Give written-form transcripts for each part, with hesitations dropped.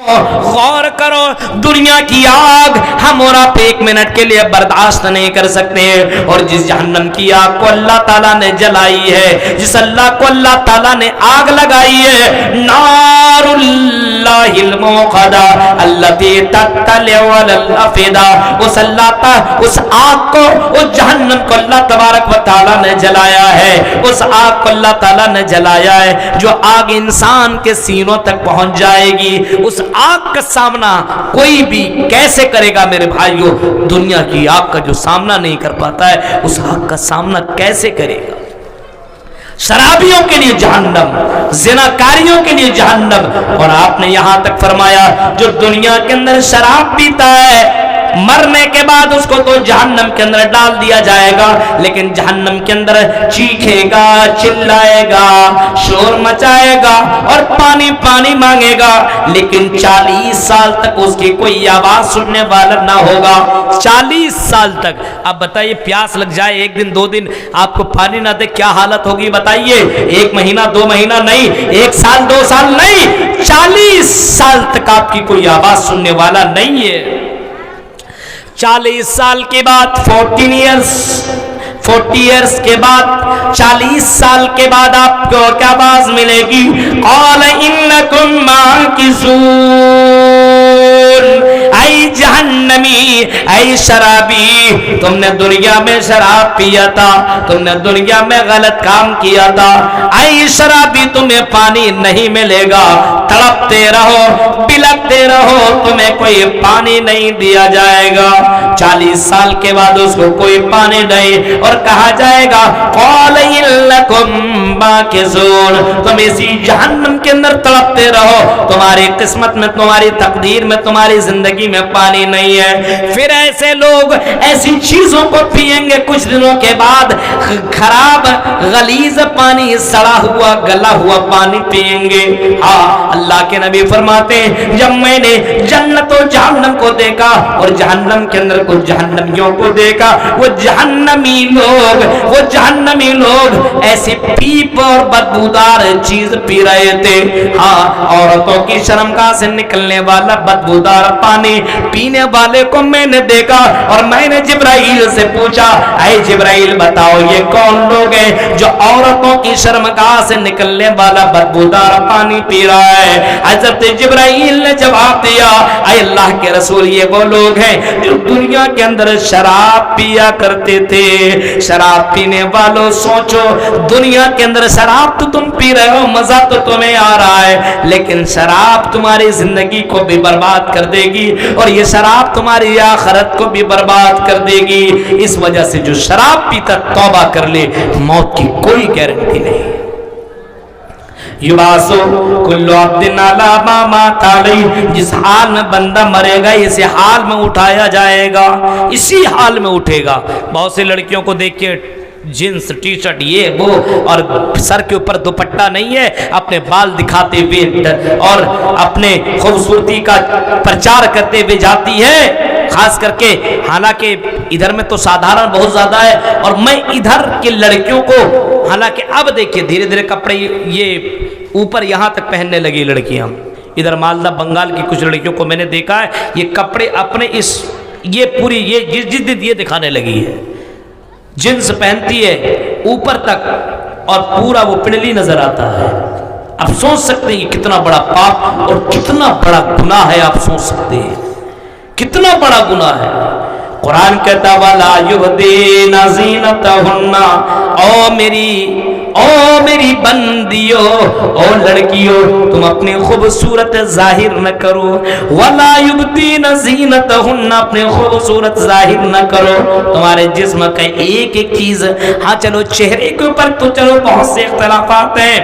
غور کرو، دنیا کی آگ ہم اور آپ ایک منٹ کے لیے برداشت نہیں کر سکتے ہیں، اور جس جہنم کی آگ کو اللہ تعالیٰ نے جلائی ہے، جس اللہ کو اللہ تعالیٰ نے آگ لگائی ہے، نار اللہ الموقدہ التی تطلع علی الافئدہ، اس اللہ تعالیٰ اس آگ کو، اس جہنم کو اللہ تبارک و تعالیٰ نے جلایا ہے، اس آگ کو اللہ تعالیٰ نے جلایا ہے جو آگ انسان کے سینوں تک پہنچ جائے گی۔ اس آگ کا سامنا کوئی بھی کیسے کرے گا میرے بھائیوں؟ دنیا کی آگ کا جو سامنا نہیں کر پاتا ہے، اس آگ کا سامنا کیسے کرے گا؟ شرابیوں کے لیے جہنم، زناکاریوں کے لیے جہنم، اور آپ نے یہاں تک فرمایا جو دنیا کے اندر شراب پیتا ہے مرنے کے بعد اس کو تو جہنم کے اندر ڈال دیا جائے گا، لیکن جہنم کے اندر چیخے گا، چلائے گا، شور مچائے گا اور پانی پانی مانگے گا، لیکن 40 سال تک اس کی کوئی آواز سننے والا نہ ہوگا۔ 40 سال تک۔ اب بتائیے پیاس لگ جائے ایک دن دو دن، آپ کو پانی نہ دے، کیا حالت ہوگی بتائیے؟ 1 مہینہ 2 مہینہ نہیں، 1 سال 2 سال نہیں، 40 سال تک آپ کی کوئی آواز سننے والا نہیں ہے۔ 40 سال کے بعد 40 ایئرس کے بعد، 40 سال کے بعد آپ کو کیا آواز ملے گی؟ قال انکم ماکثون، اے جہنمی، اے شرابی، تم نے دنیا میں شراب پیا تھا، تم نے دنیا میں غلط کام کیا تھا، اے شرابی تمہیں پانی نہیں ملے گا، تڑپتے رہو، بلکتے رہو، تمہیں کوئی پانی نہیں دیا جائے گا۔ 40 سال کے بعد اس کو کوئی پانی نہیں، اور کہا جائے گا قال انکم ماکثون، تم اسی جہنم کے اندر تڑپتے رہو، تمہاری قسمت میں، تمہاری تقدیر میں، تمہاری زندگی میں پانی نہیں ہے۔ پھر ایسے لوگ ایسی چیزوں کو پیئیں گے، کچھ دنوں کے بعد خراب غلیظ پانی، سڑا ہوا گلا ہوا پانی پیئیں گے۔ ہاں اللہ کے نبی فرماتے ہیں جب میں نے جنت و جہنم کو دیکھا اور جہنم کے اندر کچھ جہنمیوں کو دیکھا، وہ جہنمی لوگ ایسی پیپ اور بدبودار چیز پی رہے تھے۔ ہاں عورتوں کی شرمگاہ سے نکلنے والا بدبودار پانی پینے والے کو میں نے دیکھا، اور میں نے جبرائیل سے پوچھا اے جبرائیل بتاؤ یہ کون لوگ ہیں جو عورتوں کی شرمگاہ سے نکلنے والا بدبودار پانی پی رہا ہے؟ حضرت جبرائیل نے جواب دیا اے اللہ کے رسول یہ وہ لوگ ہیں جو دنیا کے اندر شراب پیا کرتے تھے۔ شراب پینے والوں سوچو، دنیا کے اندر شراب تو تم پی رہے ہو، مزہ تو تمہیں آ رہا ہے، لیکن شراب تمہاری زندگی کو بھی برباد کر دے گی، اور یہ شراب تمہاری آخرت کو بھی برباد کر دے گی۔ اس وجہ سے جو شراب پیتا توبہ کر لے، موت کی کوئی گارنٹی نہیں۔ یبعث کل عبد علی ما مات علیہ، جس حال میں بندہ مرے گا اسی حال میں اٹھایا جائے گا، اسی حال میں اٹھے گا۔ بہت سی لڑکیوں کو دیکھ کے جینس ٹی شرٹ یہ وہ، اور سر کے اوپر دوپٹہ نہیں ہے، اپنے بال دکھاتے ہوئے اور اپنے خوبصورتی کا پرچار کرتے ہوئے جاتی ہے، خاص کر کے حالانکہ ادھر میں تو سادھارن بہت زیادہ ہے، اور میں ادھر کے لڑکیوں کو، حالانکہ اب دیکھیے دھیرے دھیرے کپڑے یہ اوپر یہاں تک پہننے لگی لڑکیاں، ادھر مالدہ بنگال کی کچھ لڑکیوں کو میں نے دیکھا ہے یہ کپڑے اپنے اس یہ پوری یہ جدید یہ دکھانے لگی ہے، جنس پہنتی ہے اوپر تک اور پورا وہ پنڈلی نظر آتا ہے۔ آپ سوچ سکتے ہیں یہ کتنا بڑا پاپ اور کتنا بڑا گناہ ہے، آپ سوچ سکتے ہیں کتنا بڑا گناہ ہے۔ قرآن کہتا وَلَا يُبْدِينَ زِينَتَهُنَّ، او میری بندیوں، او لڑکیوں، تم اپنی خوبصورت ظاہر نہ کرو، وَلَا يُبْدِينَ زِينَتَهُنَّ، اپنے خوبصورت ظاہر نہ کرو، تمہارے جسم کا ایک ایک چیز، ہاں چلو چہرے کے اوپر تو چلو بہت سے اختلافات ہیں،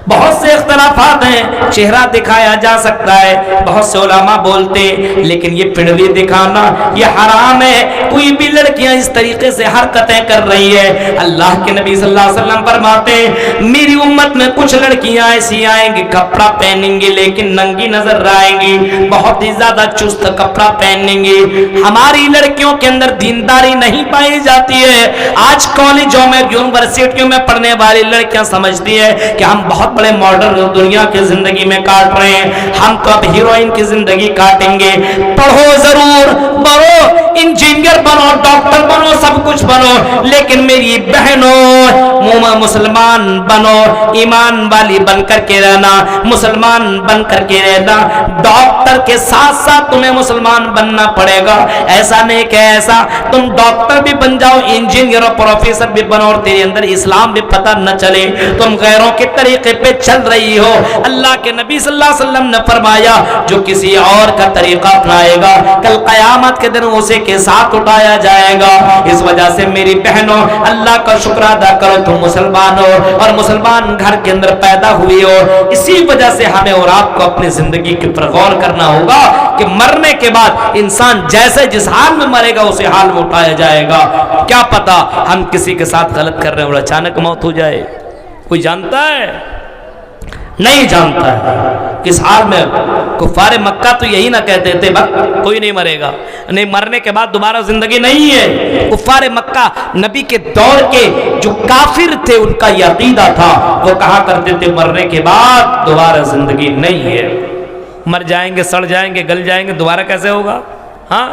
بہت سے اختلافات ہیں، چہرہ دکھایا جا سکتا ہے، بہت سے علماء بولتے، لیکن یہ پنڈلی دکھانا یہ حرام ہے۔ کوئی بھی لڑکیاں اس طریقے سے حرکتیں کر رہی ہے، اللہ کے نبی صلی اللہ علیہ وسلم فرماتے ہیں میری امت میں کچھ لڑکیاں ایسی آئیں گی کپڑا پہنیں گی لیکن ننگی نظر آئیں گی، بہت ہی زیادہ چست کپڑا پہنیں گی۔ ہماری لڑکیوں کے اندر دینداری نہیں پائی جاتی ہے۔ آج کالجوں میں یونیورسٹیوں میں پڑھنے والی لڑکیاں سمجھتی ہے کہ ہم بہت بڑے ماڈرن دنیا کی زندگی میں کاٹ رہے ہیں، ہم تو اب ہیروئن کی زندگی کاٹیں گے۔ پڑھو ضرور، بڑھو، انجینئر بنو، ڈاکٹر بنو، سب کچھ بنو، لیکن میری بہنوں مسلمان بنو، ایمان والی بن کر کے رہنا، مسلمان بن کر کے رہنا۔ ڈاکٹر کے ساتھ ساتھ تمہیں مسلمان بننا پڑے گا۔ ایسا نہیں کہ ایسا تم ڈاکٹر بھی بن جاؤ، انجینئر اور پروفیسر بھی بنو اور تیرے اندر اسلام بھی پتہ نہ چلے، تم غیروں کے طریقے پہ چل رہی ہو۔ اللہ کے نبی صلی اللہ علیہ وسلم نے فرمایا جو کسی اور کا طریقہ اپنائے گا کل قیامت کے دن اسے کے ساتھ اٹھایا جائے گا۔ اس وجہ سے میری بہنوں اللہ کا شکر ادا کرو، تم مسلمان ہو اور مسلمان گھر کے اندر پیدا ہوئی ہو۔ اسی وجہ سے ہمیں اور آپ کو اپنی زندگی کے پر غور کرنا ہوگا کہ مرنے کے بعد انسان جیسے جس حال میں مرے گا اسی حال میں اٹھایا جائے گا۔ کیا پتا ہم کسی کے ساتھ غلط کر رہے ہیں اور اچانک موت ہو جائے، کوئی جانتا ہے؟ نہیں جانتا ہے۔ کس حال میں کفار مکہ تو یہی نہ کہتے تھے کوئی نہیں مرے گا، نہیں مرنے کے بعد دوبارہ زندگی نہیں ہے۔ کفار مکہ نبی کے دور کے جو کافر تھے ان کا یہ عقیدہ تھا، وہ کہا کرتے تھے مرنے کے بعد دوبارہ زندگی نہیں ہے۔ مر جائیں گے، سڑ جائیں گے، گل جائیں گے، دوبارہ کیسے ہوگا؟ ہاں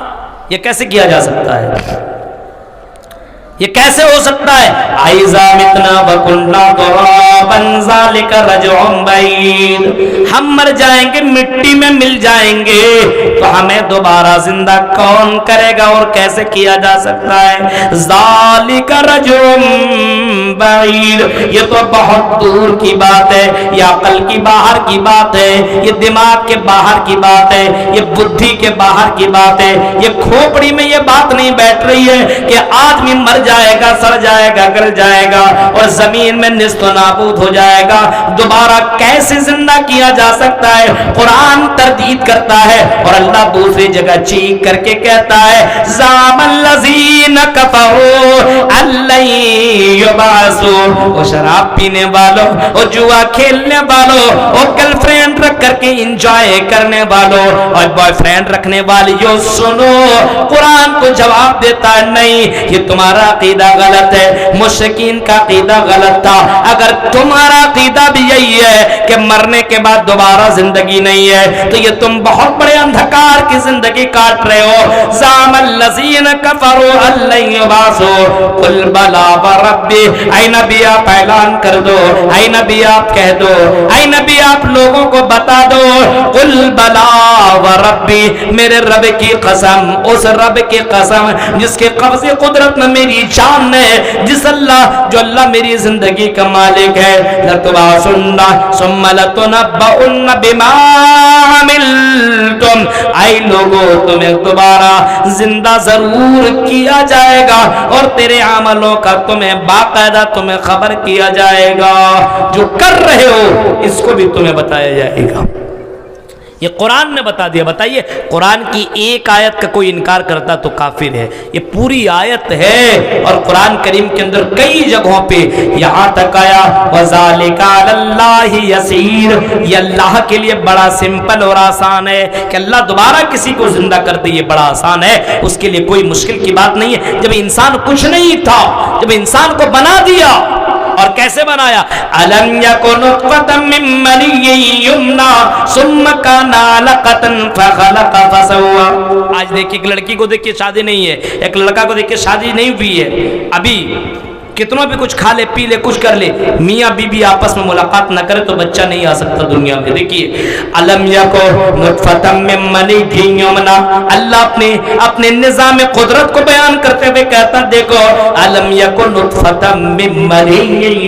یہ کیسے کیا جا سکتا ہے؟ یہ کیسے ہو سکتا ہے؟ اَإِذَا مِتْنَا وَكُنَّا تُرَابًا ذَلِكَ رَجْعٌ بَعِيدٌ، ہم مر جائیں گے، مٹی میں مل جائیں گے، تو ہمیں دوبارہ زندہ کون کرے گا اور کیسے کیا جا سکتا ہے؟ ذَلِكَ رَجْعٌ بَعِيدٌ، یہ تو بہت دور کی بات ہے، یہ عقل کی باہر کی بات ہے، یہ دماغ کے باہر کی بات ہے، یہ بدھی کے باہر کی بات ہے، یہ کھوپڑی میں یہ بات نہیں بیٹھ رہی ہے کہ آدمی مر جائے گا، سڑ جائے گا، گل جائے گا اور زمین میں نیست و نابود ہو جائے گا، دوبارہ کیسے زندہ کیا جا سکتا ہے؟ قرآن تردید کرتا ہے اور اللہ دوسری جگہ چیخ کر کے کہتا ہے زعم الذین کفروا ان لن یبعثوا، وہ شراب پینے والوں، وہ جوا کھیلنے والوں، وہ گرل فرینڈ رکھ کر کے انجوائے کرنے والوں اور بوائے فرینڈ رکھنے والیوں، سنو قرآن کو جواب دیتا ہے نہیں، یہ تمہارا عقیدہ غلط ہے، مشرکین کا عقیدہ غلط تھا۔ اگر تمہارا عقیدہ بھی یہی ہے کہ مرنے کے بعد دوبارہ زندگی نہیں ہے تو یہ تم بہت بڑے اندھکار کی زندگی کاٹ رہے ہو۔ زعم الذین کفروا ان لن یبعثوا قل بلی وربی، اے نبی آپ اعلان کر دو، اے نبی آپ کہہ دو، اے نبی آپ لوگوں کو بتا دو، قل بلی وربی، میرے رب کی قسم، اس رب کی قسم جس کے قبض قدرت میں میری جان ہے، جس اللہ جو اللہ میری زندگی کا مالک ہے، لتبعثن ثم لتنبؤن بما عملتم، اے لوگو تمہیں دوبارہ زندہ ضرور کیا جائے گا اور تیرے عملوں کا تمہیں باقاعدہ تمہیں خبر کیا جائے گا، جو کر رہے ہو اس کو بھی تمہیں بتایا جائے گا۔ یہ قرآن نے بتا دیا۔ بتائیے قرآن کی ایک آیت کا کوئی انکار کرتا تو کافر ہے، یہ پوری آیت ہے اور قرآن کریم کے اندر کئی جگہوں پہ یہاں تک آیا وَذَلِكَ عَلَى اللَّهِ يَسِيرٌ، یہ اللہ کے لیے بڑا سمپل اور آسان ہے کہ اللہ دوبارہ کسی کو زندہ کر دے، یہ بڑا آسان ہے، اس کے لیے کوئی مشکل کی بات نہیں ہے۔ جب انسان کچھ نہیں تھا، جب انسان کو بنا دیا، اور کیسے بنایا؟ أَلَمْ يَكُنْ نُطْفَةً مِّن مَّنِيٍّ يُمْنَىٰ ثُمَّ كَانَ عَلَقَةً فَخَلَقَ فَسَوَّىٰ۔ آج دیکھیے ایک لڑکی کو دیکھ کے شادی نہیں ہے، ایک لڑکا کو دیکھ کے شادی نہیں ہوئی ہے، ابھی کتنوں بھی کچھ کھا لے پی لے کچھ کر لے، میاں بیوی آپس میں ملاقات نہ کرے تو بچہ نہیں آ سکتا دنیا میں۔ دیکھیے الم یکن نطفۃ من منی یمنا، اللہ اپنے نظام قدرت کو بیان کرتے ہوئے کہتا دیکھو الم یکن نطفۃ من منی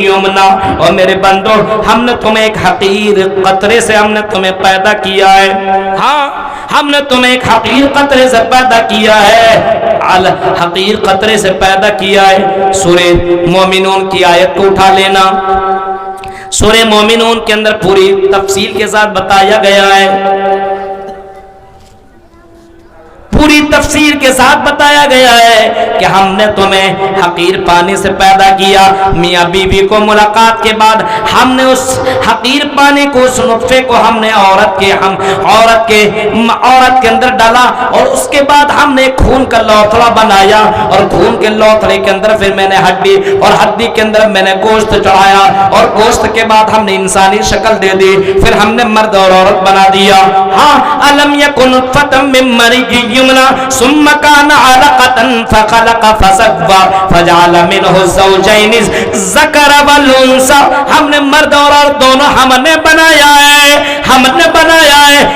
یمنا، اور میرے بندو ہم نے تمہیں ایک حقیر قطرے سے ہم نے تمہیں پیدا کیا ہے، ہاں ہم نے تمہیں ایک حقیر قطرے سے پیدا کیا ہے، حقیر قطرے سے پیدا کیا ہے۔ سورہ مومنون کی آیت کو اٹھا لینا، سورہ مومنون کے اندر پوری تفصیل کے ساتھ بتایا گیا ہے، پوری تفصیل تفسیر کے ساتھ بتایا گیا ہے کہ ہم نے تمہیں حقیر پانی سے پیدا کیا. میاں بیوی کو ملاقات کے بعد ہم نے اس حقیر پانی کو, اس نطفے کو ہم نے عورت کے اندر ڈالا, اور اس کے بعد ہم نے خون کا لوتھڑا بنایا, اور خون کے لوتھڑے کے اندر پھر میں نے ہڈی, اور ہڈی کے اندر میں نے گوشت چڑھایا, اور گوشت کے بعد ہم نے انسانی شکل دے دی, پھر ہم نے مرد اور عورت بنا دیا. ہاں الم یکن نطفۃ من منی یمنی ثم کان علقۃ فخلق فسوى فجعل منه الزوجین الذکر والانثى. ہم نے مرد اور عورت دونوں ہم نے بنایا ہے.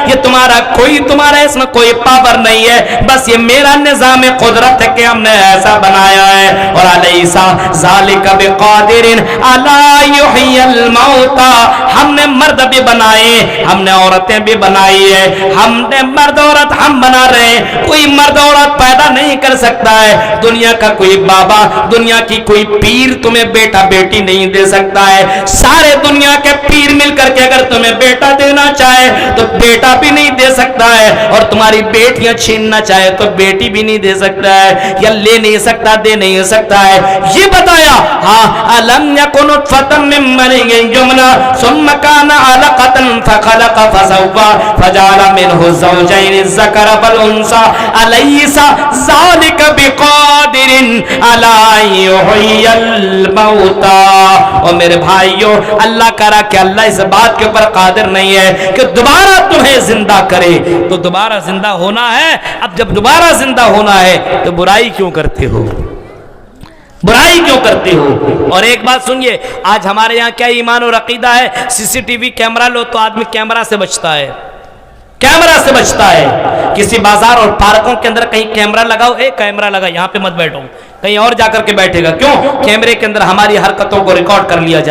یہ تمہارا اس میں کوئی پاور نہیں ہے, بس یہ میرا نظام قدرت ہے کہ ہم نے ایسا بنایا ہے. اور الیس ذالک بقادر علی یحیی الموتى. ہم نے مرد بھی بنائے, ہم نے عورتیں بھی بنائی ہے, ہم نے مرد عورت ہم بنا رہے ہیں. کوئی مرد عورت پیدا نہیں کر سکتا ہے. دنیا کا کوئی بابا, دنیا کی کوئی پیر تمہیں بیٹا بیٹی نہیں دے سکتا ہے. سارے دنیا کے پیر مل کر کے اگر تمہیں بیٹا دینا چاہے تو بیٹا بھی نہیں دے سکتا ہے, اور تمہاری بیٹیاں چھیننا چاہے تو بیٹی بھی نہیں دے سکتا ہے, یا لے نہیں سکتا, دے نہیں سکتا ہے. یہ بتایا. ہاں الم یکن نطفۃ من منی یمنی ثم کان علقۃ فخلق فسوى فجعل منه الزوجین الذکر والانثى الیس ذالک بقادر علی یحیی الموتى. اور میرے بھائیو, اللہ کرا کہ اللہ اس بات کے اوپر قادر نہیں ہے کہ دوبارہ تمہیں زندہ کرے. تو دوبارہ زندہ ہونا ہے. اب جب دوبارہ زندہ ہونا ہے تو برائی کیوں کرتے ہو, برائی کیوں کرتے ہو؟ اور ایک بات سنیے, آج ہمارے یہاں کیا ایمان اور عقیدہ ہے, سی سی ٹی وی کیمرہ لو تو آدمی کیمرہ سے بچتا ہے, کیمرہ سے بچتا ہے. کسی بازار اور پارکوں کے اندر کہیں کیمرہ لگاؤ, کیمرہ لگا, یہاں پہ مت بیٹھو, کہیں اور جا کر کے بیٹھے گا. کیوں؟ کیمرے کے اندر ہماری حرکتوں کو ریکارڈ کر لیا جائے.